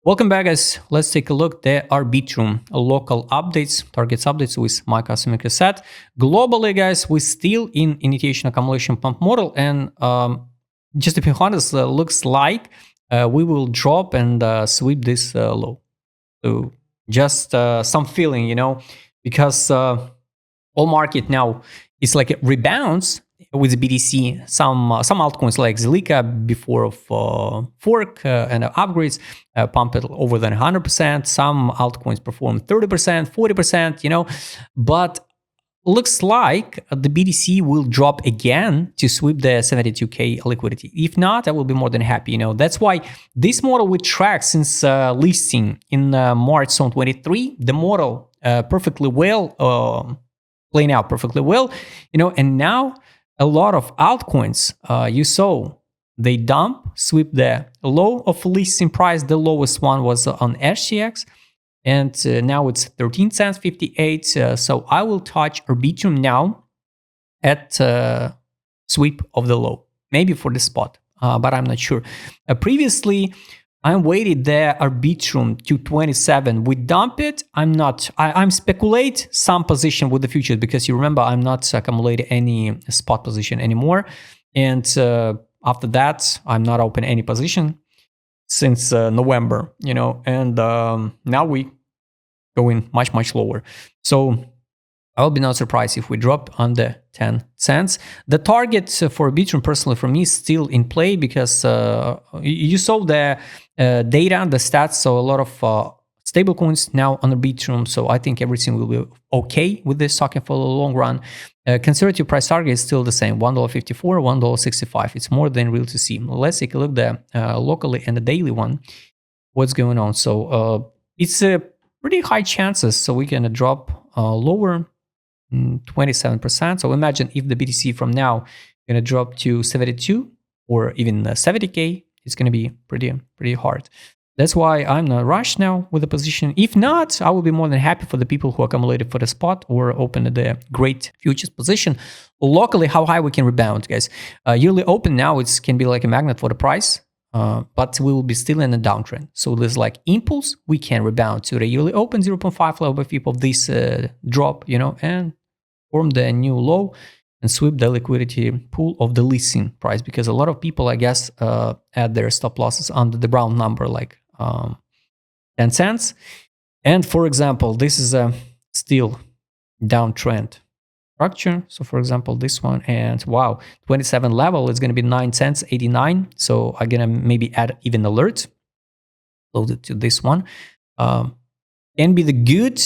Welcome back, guys. Let's take a look at the Arbitrum local updates, targets updates with my custom set. Globally, guys, we're still in initiation accumulation pump model, and just to be honest, looks like we will drop and sweep this low. So just some feeling, because all market now is like it rebounds with the BTC. Some altcoins like Zilliqa before of fork and upgrades pump it over than 100%. Some altcoins perform 30%, 40%, but looks like the BTC will drop again to sweep the 72K liquidity. If not, I will be more than happy. That's why this model we track since listing in March 2023. The model perfectly well, playing out perfectly well, and now a lot of altcoins you saw they dump, sweep the low of listing price. The lowest one was on SGX. And now it's 13 cents 58. So I will touch Arbitrum now at sweep of the low, maybe for the spot, but I'm not sure. Previously, I waited the Arbitrum to 27. We dump it. I'm speculate some position with the futures because you remember I'm not accumulating any spot position anymore. And after that, I'm not open any position since November, and now we going much lower. So I will be not surprised if we drop under 10 cents. The target for Arbitrum personally for me is still in play because you saw the data, the stats, so a lot of stable coins now on Arbitrum. So I think everything will be okay with this token for the long run. Conservative price target is still the same, $1.54, $1.65. It's more than real to see. Let's take a look at the locally and the daily one. What's going on? So it's a pretty high chances. So we can drop lower, 27%. So imagine if the BTC from now going to drop to 72 or even 70K, it's going to be pretty hard. That's why I'm not rushed now with the position. If not, I will be more than happy for the people who accumulated for the spot or open the great futures position. Locally, how high we can rebound, guys. Yearly open now, it can be like a magnet for the price, but we will be still in a downtrend. So there's like impulse, we can rebound to the yearly open 0.5 level by fib of this drop, and form the new low and sweep the liquidity pool of the listing price, because a lot of people, I guess, add their stop losses under the brown number, like 10 cents. And for example, this is a still downtrend structure. So for example, this one, and wow, 27 level is going to be 9 cents 89. So I'm going to maybe add even alert loaded to this one. Can be the good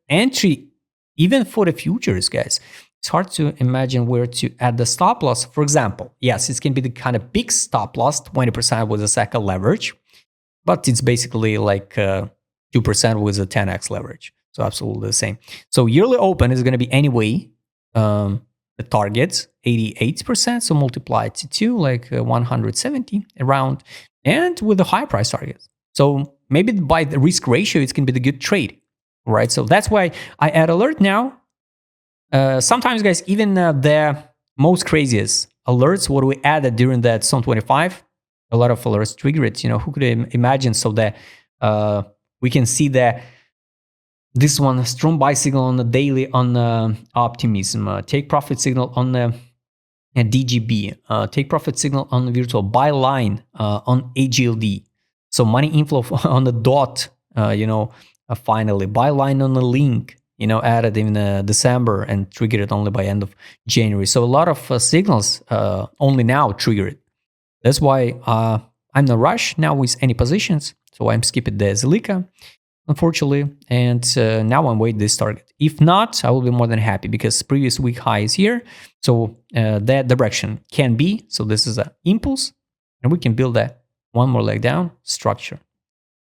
entry even for the futures, guys. It's hard to imagine where to add the stop loss. For example, yes, it can be the kind of big stop loss, 20% with a second leverage, but it's basically like 2% with a 10x leverage. So absolutely the same. So yearly open is going to be anyway the target 88%. So multiply it to 2, like 170 around, and with a high price target. So maybe by the risk ratio, it can be the good trade, right? So that's why I add alert now. Sometimes, guys, even the most craziest alerts, what we added during that Zone 25, a lot of alerts trigger it. Who could imagine? So that we can see that this one, strong buy signal on the daily on optimism, take profit signal on the DGB, take profit signal on the virtual buy line on AGLD. So money inflow on the dot, finally buy line on the link. Added in December and triggered it only by end of January. So a lot of signals only now trigger it. That's why I'm not rush now with any positions. So I'm skipping the Zilliqa, unfortunately. And now I'm waiting this target. If not, I will be more than happy because previous week high is here. So that direction can be. So this is an impulse. And we can build that one more leg down structure.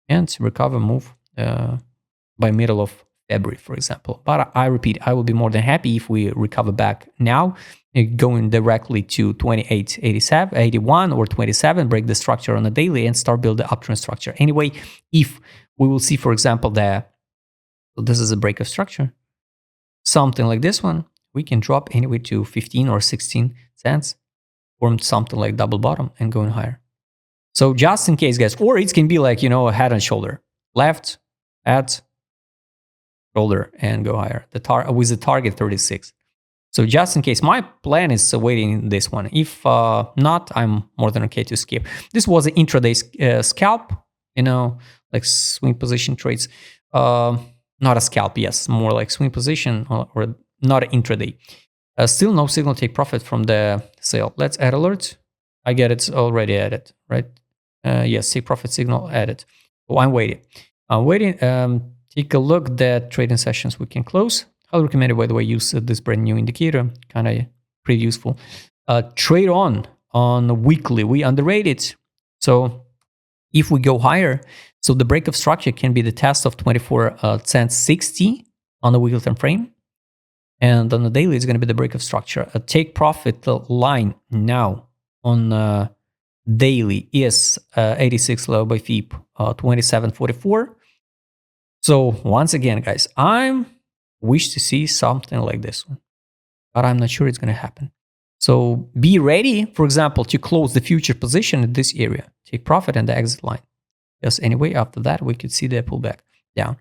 And recover move by middle of February, for example. But I repeat, I will be more than happy if we recover back now, going directly to 28, 87, 81 or 27, break the structure on a daily and start build the uptrend structure. Anyway, if we will see, for example, that so this is a break of structure, something like this one, we can drop anyway to 15 or 16 cents, form something like double bottom and going higher. So just in case, guys, or it can be like, a head and shoulder, left, head, shoulder, and go higher. With the target 36. So just in case, my plan is waiting this one. If not, I'm more than okay to skip. This was an intraday scalp, like swing position trades. Not a scalp, yes, more like swing position or not an intraday. Still no signal take profit from the sale. Let's add alert. I get it's already added, right? Yes, take profit signal added. So I'm waiting. Take a look at trading sessions we can close. I'll recommend it, by the way, use this brand new indicator, kind of pretty useful. Trade on weekly, we underrate it. So if we go higher, so the break of structure can be the test of 24 cents 60 on the weekly time frame. And on the daily, it's going to be the break of structure. A take profit line now on daily is 86 low by FIP 27.44. So once again, guys, I'm wish to see something like this one, but I'm not sure it's going to happen. So be ready, for example, to close the future position in this area, take profit and the exit line. Because anyway, after that, we could see the pullback down.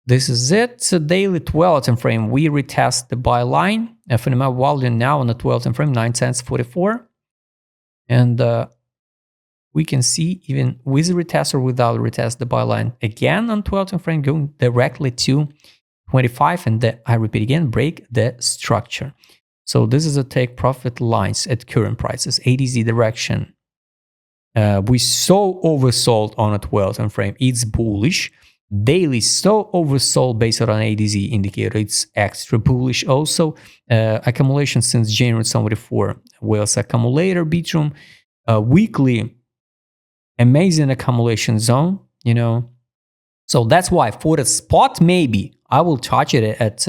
This is it. So daily 12 time frame, we retest the buy line. FNMA volume now on the 12 time frame, 9 cents 44. And we can see even with the retest or without retest the buy line again on 12 time frame going directly to 25, and I repeat again, break the structure. So this is a take profit lines at current prices, ADZ direction. We so oversold on a 12 time frame, it's bullish. Daily so oversold based on ADZ indicator, it's extra bullish also. Accumulation since January 74, Wales accumulator, Arbitrum. Weekly, amazing accumulation zone, So that's why for the spot, maybe I will touch it at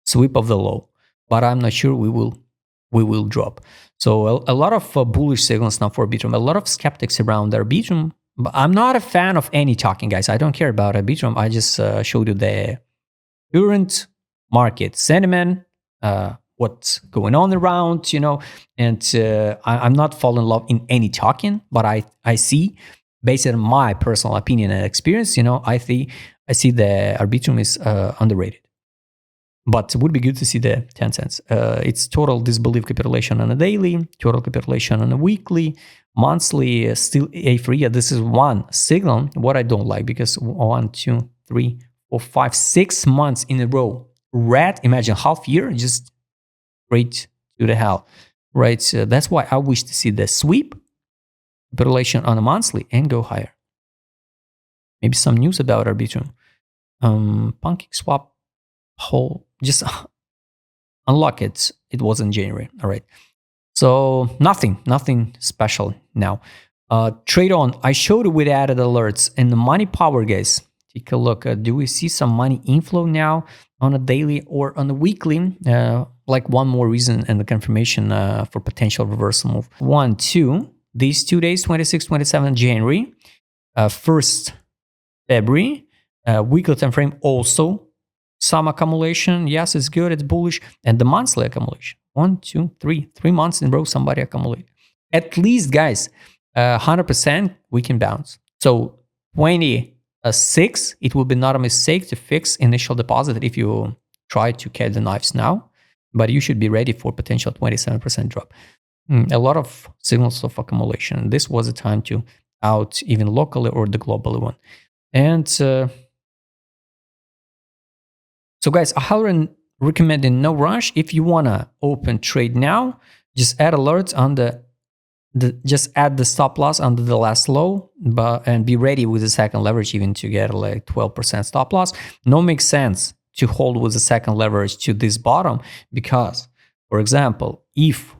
sweep of the low, but I'm not sure we will drop. So a lot of bullish signals now for Arbitrum. A lot of skeptics around Arbitrum. But I'm not a fan of any talking, guys. I don't care about Arbitrum. I just showed you the current market sentiment, what's going on around, And I'm not falling in love in any talking, but I see, based on my personal opinion and experience, I see the Arbitrum is underrated. But it would be good to see the 10 cents. It's total disbelief capitulation on a daily, total capitulation on a weekly, monthly, still A3. Yeah, this is one signal, what I don't like, because 1, 2, 3, 4, 5, 6 months in a row. Red, imagine half year, just straight to the hell, right? So that's why I wish to see the sweep, capitulation on a monthly, and go higher. Maybe some news about Arbitrum. Pancake swap whole, just unlock it. It was in January. All right. So nothing special now. Trade on. I showed it with added alerts and the money power, guys. Take a look. Do we see some money inflow now on a daily or on a weekly? Like one more reason and the confirmation for potential reversal move. 1, 2. These 2 days, 26, 27 January, 1st February, weekly time frame also. Some accumulation, yes, it's good, it's bullish. And the monthly accumulation, 1, 2, 3 months in a row, somebody accumulate. At least, guys, 100% we can bounce. So 26, it will be not a mistake to fix initial deposit if you try to catch the knives now, but you should be ready for potential 27% drop. A lot of signals of accumulation. This was a time to out even locally or the globally one. And so guys, I highly recommend in no rush. If you wanna open trade now, just add alerts on just add the stop loss under the last low, and be ready with the second leverage even to get like 12% stop loss. No makes sense to hold with the second leverage to this bottom because, for example, if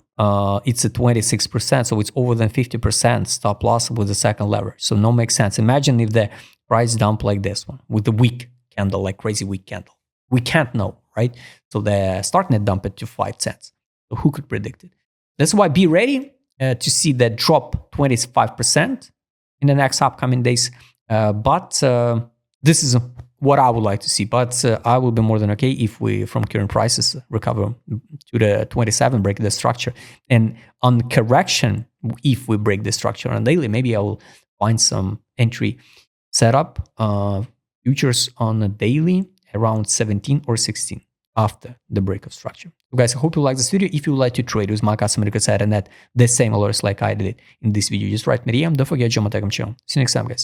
it's at 26%, so it's over than 50% stop loss with the second leverage. So no makes sense. Imagine if the price dump like this one with the weak candle, like crazy weak candle. We can't know, right? So the start net dump it to 5 cents. So who could predict it? That's why be ready to see that drop 25% in the next upcoming days. But this is what I would like to see, but I will be more than okay if we, from current prices, recover to the 27, break the structure. And on correction, if we break the structure on daily, maybe I will find some entry setup, futures on a daily around 17 or 16 after the break of structure. So guys, I hope you like this video. If you would like to trade with my custom set and at the same alerts like I did in this video, just write me DM. Don't forget to join my Telegram channel. See you next time, guys.